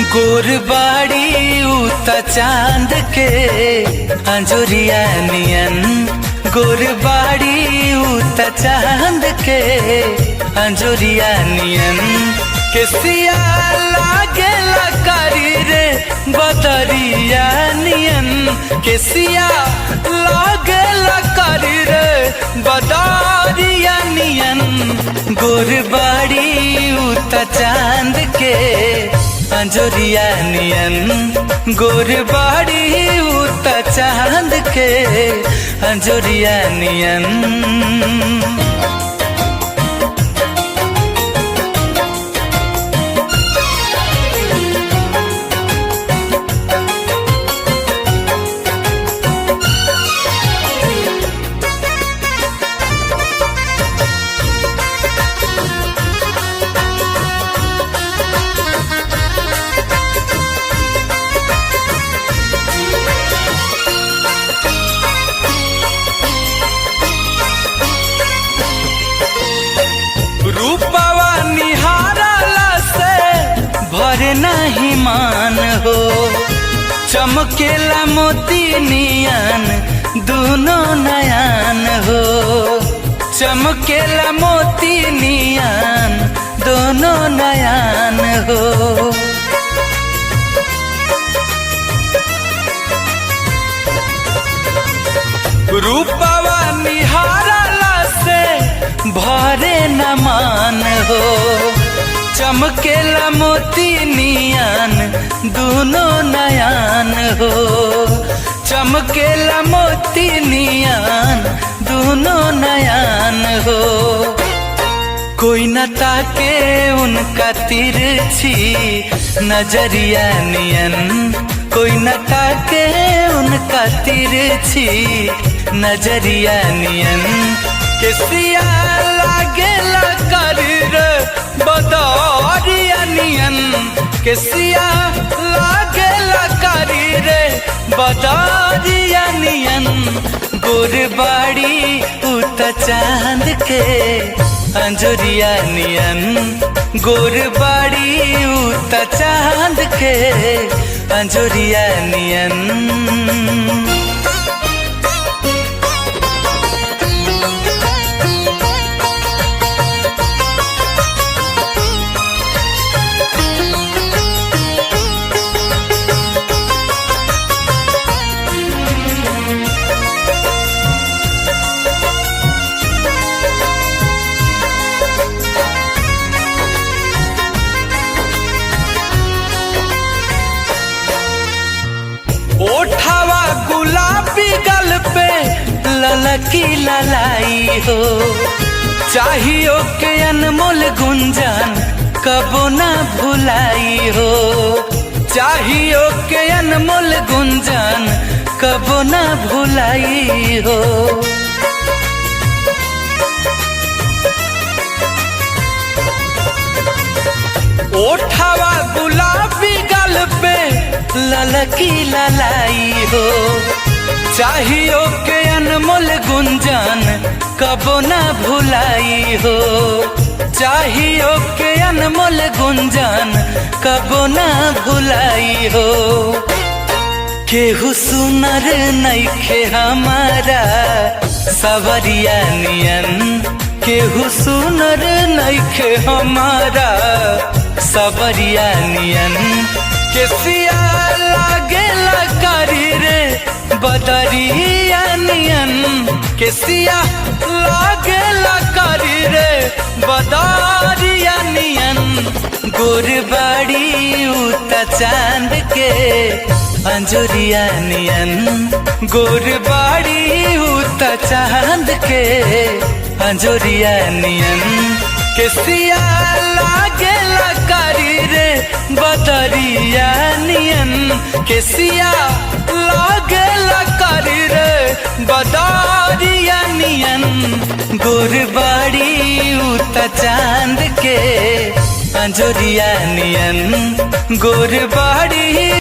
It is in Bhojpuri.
गोरबाड़ी उता चांद के अंजुरिया नियन। गोरबाड़ी उता चांद के अंजुरिया नियन। केसिया लागे लकारी रे बदरिया नियन। केसिया लागे लकारी रे बदरिया नियन। गोरबाड़ी उता चांद के अंजुरिया नियन। गोरबाड़ी उता चांद के अंजुरिया नियन। रूपवा निहारला से भरे नहीं मान हो। चमकेला मोती नियन दोनों नयन हो। चमकेला मोती नियन दोनों नयन हो। रूपवा निहारला से भरे न मान हो। चमकेला मोती नियन दोनों नयन हो। चमकेला मोती नियन दोनों नयन हो। कोई न ताके उनका तिरछी नजरिया नियन। कोई न ताके उनका तिरछी नजरिया नियन। केसिया लागे लकारी रे बदरिया नियन। केसिया लागे लकारी रे बदरिया नियन। गोरबाड़ी उता चांद के अंजुरिया नियन। गोरबाड़ी उता चांद के अंजुरिया नियन। ओठावा गुलाबी गल पे ललकी ललाई हो। चाहियो के अनमोल गुंजन कबो ना भुलाई हो। चाहियो के अनमोल गुंजन कबो ना भुलाई हो। ओठावा गुलाबी गल पे ललकी ललाई हो। चाहियो के अनमोल गुंजन कबो ना भुलाई हो। चाहियो के अनमोल गुंजन कबो ना भुलाई हो। केहू सुनर नइखे हमारा सवरिया नियन। केहू सुनर नइखे हमारा सवरिया नियन। केसिया लागे लकारी रे बदरिया नियन। केसिया लागे लकारी रे बदरिया नियन। गोरबाड़ी उता चांद के अंजुरिया नियन। गोरबाड़ी उता चांद के अंजुरिया नियन। केसिया लागे लकारी रे बदरिया नियन। केसिया लागे लकारी रे बदरिया नियन। गोरबाड़ी उता चांद के अंजुरिया नियन। गोरबाड़ी